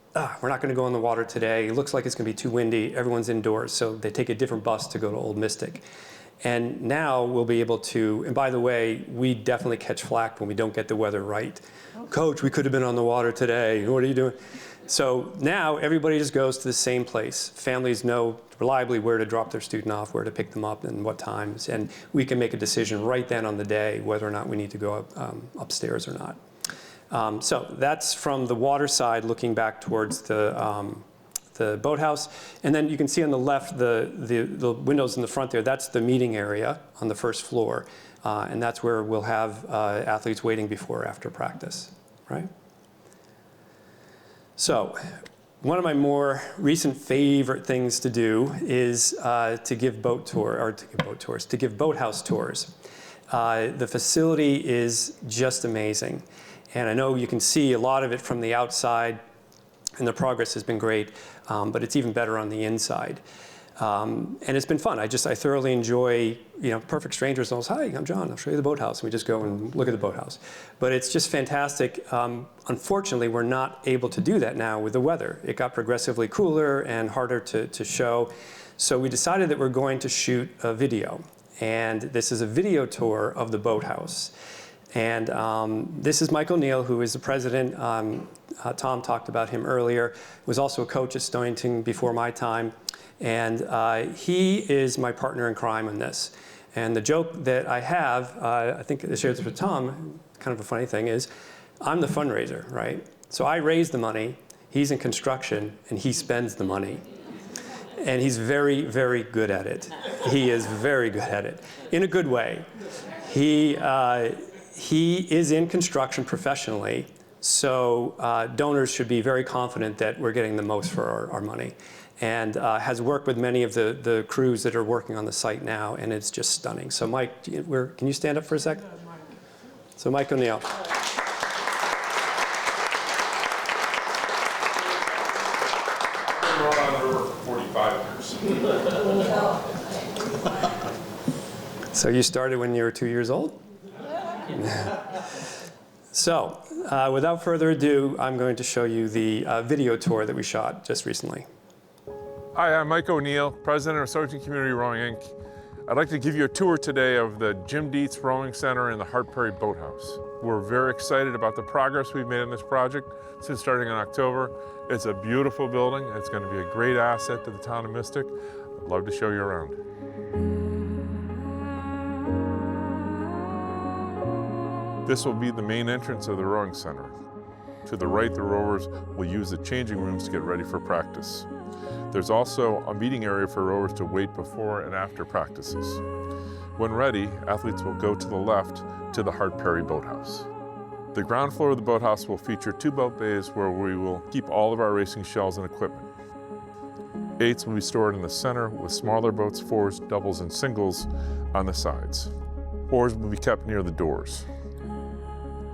we're not going to go in the water today. It looks like it's going to be too windy. Everyone's indoors. So they take a different bus to go to Old Mystic. And now we'll be able to, and by the way, we definitely catch flack when we don't get the weather right. Okay. Coach, we could have been on the water today. What are you doing? So now everybody just goes to the same place. Families know reliably where to drop their student off, where to pick them up, and what times. And we can make a decision right then on the day whether or not we need to go upstairs or not. So that's from the water side, looking back towards the boathouse. And then you can see on the left, the windows in the front there, that's the meeting area on the first floor. And that's where we'll have athletes waiting before or after practice, right? So one of my more recent favorite things to do is to give boathouse tours. The facility is just amazing. And I know you can see a lot of it from the outside, and the progress has been great, but it's even better on the inside. And it's been fun. I thoroughly enjoy, perfect strangers. And hi, I'm John. I'll show you the boathouse. We just go and look at the boathouse. But it's just fantastic. Unfortunately, we're not able to do that now with the weather. It got progressively cooler and harder to show. So we decided that we're going to shoot a video. And this is a video tour of the boathouse. And this is Mike O'Neill, who is the president. Tom talked about him earlier. Was also a coach at Stonington before my time. And he is my partner in crime on this. And the joke that I have, I think I shared this with Tom, kind of a funny thing is, I'm the fundraiser, right? So I raise the money, he's in construction, and he spends the money. And he's very, very good at it. He is very good at it, in a good way. He is in construction professionally, so donors should be very confident that we're getting the most for our money. And has worked with many of the crews that are working on the site now, and it's just stunning. So Mike, can you stand up for a sec? So Mike O'Neill. I've been rowing on the river for 45 years. So you started when you were 2 years old? So, without further ado, I'm going to show you the video tour that we shot just recently. Hi, I'm Mike O'Neill, president of Stonington Community Rowing, Inc. I'd like to give you a tour today of the Jim Dietz Rowing Center and the Hart Perry Boathouse. We're very excited about the progress we've made in this project since starting in October. It's a beautiful building. It's going to be a great asset to the town of Mystic. I'd love to show you around. This will be the main entrance of the rowing center. To the right, the rowers will use the changing rooms to get ready for practice. There's also a meeting area for rowers to wait before and after practices. When ready, athletes will go to the left to the Hart Perry Boathouse. The ground floor of the boathouse will feature 2 boat bays where we will keep all of our racing shells and equipment. 8s will be stored in the center with smaller boats, 4s, doubles, and singles on the sides. Oars will be kept near the doors.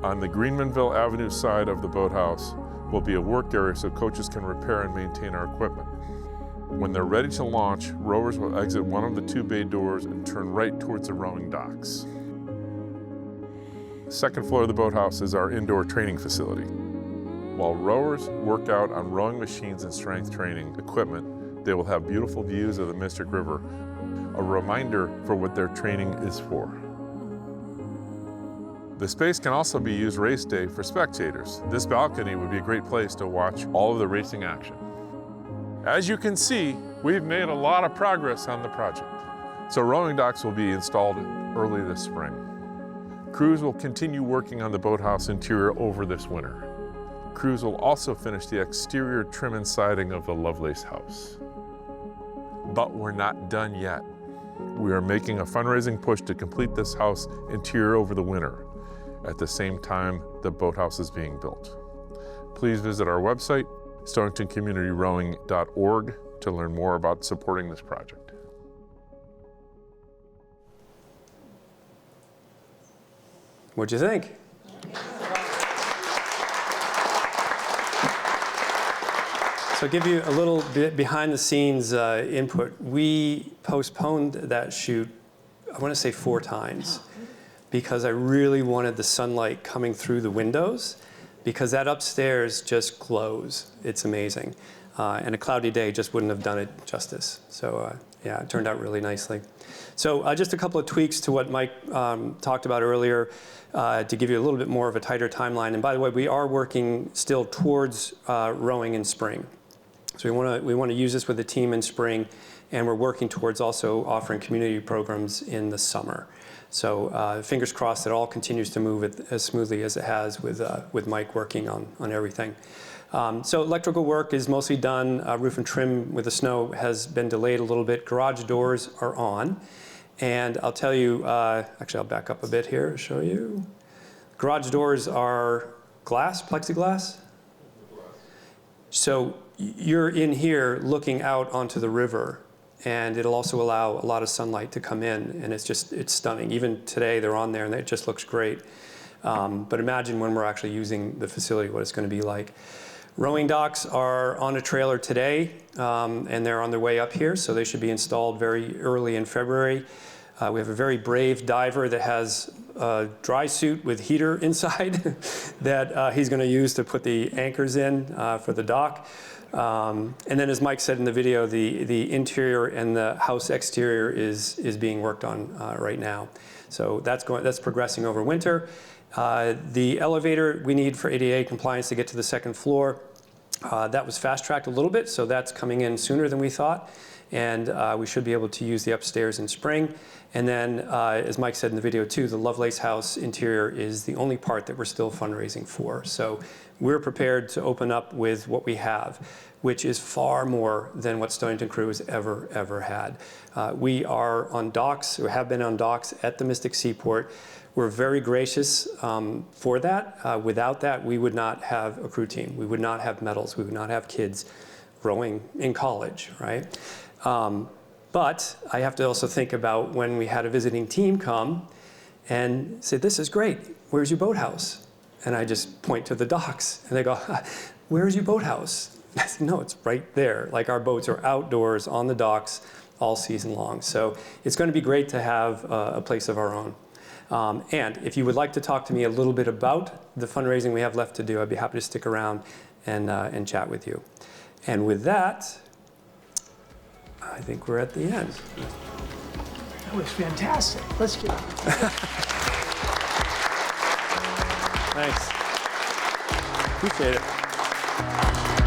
On the Greenmanville Avenue side of the boathouse will be a work area so coaches can repair and maintain our equipment. When they're ready to launch, rowers will exit one of the 2 bay doors and turn right towards the rowing docks. The second floor of the boathouse is our indoor training facility. While rowers work out on rowing machines and strength training equipment, they will have beautiful views of the Mystic River, a reminder for what their training is for. The space can also be used race day for spectators. This balcony would be a great place to watch all of the racing action. As you can see, we've made a lot of progress on the project. So rowing docks will be installed early this spring. Crews will continue working on the boathouse interior over this winter. Crews will also finish the exterior trim and siding of the Lovelace house. But we're not done yet. We are making a fundraising push to complete this house interior over the winter. At the same time, the boathouse is being built. Please visit our website, stoningtoncommunityrowing.org, to learn more about supporting this project. What'd you think? So I'll give you a little bit behind the scenes input. We postponed that shoot, I want to say 4 times, because I really wanted the sunlight coming through the windows, because that upstairs just glows. It's amazing. And a cloudy day just wouldn't have done it justice. So yeah, it turned out really nicely. So just a couple of tweaks to what Mike talked about earlier to give you a little bit more of a tighter timeline. And by the way, we are working still towards rowing in spring. So we want to use this with the team in spring, and we're working towards also offering community programs in the summer. So fingers crossed that all continues to move as smoothly as it has with Mike working on everything. So electrical work is mostly done. Roof and trim with the snow has been delayed a little bit. Garage doors are on. And I'll tell you, actually I'll back up a bit here to show you. Garage doors are glass, plexiglass. So you're in here looking out onto the river. And it'll also allow a lot of sunlight to come in, and it's stunning. Even today, they're on there, and it just looks great. But imagine when we're actually using the facility, what it's going to be like. Rowing docks are on a trailer today, and they're on their way up here, so they should be installed very early in February. We have a very brave diver that has a dry suit with heater inside that he's going to use to put the anchors in for the dock. And then, as Mike said in the video, the interior and the house exterior is being worked on right now. So that's progressing over winter. The elevator we need for ADA compliance to get to the 2nd floor, that was fast-tracked a little bit, so that's coming in sooner than we thought. And we should be able to use the upstairs in spring. And then, as Mike said in the video too, the Lovelace house interior is the only part that we're still fundraising for. So we're prepared to open up with what we have, which is far more than what Stonington Crew has ever had. We are on docks, or have been on docks at the Mystic Seaport. We're very gracious for that. Without that, we would not have a crew team. We would not have medals. We would not have kids rowing in college, right? But I have to also think about when we had a visiting team come and say, "This is great. Where's your boathouse?" And I just point to the docks, and they go, "Where's your boathouse?" I said, "No, it's right there." Like, our boats are outdoors on the docks all season long. So it's going to be great to have a place of our own. And if you would like to talk to me a little bit about the fundraising we have left to do, I'd be happy to stick around and chat with you. And with that, I think we're at the end. That was fantastic. Let's get it. Thanks. Appreciate it.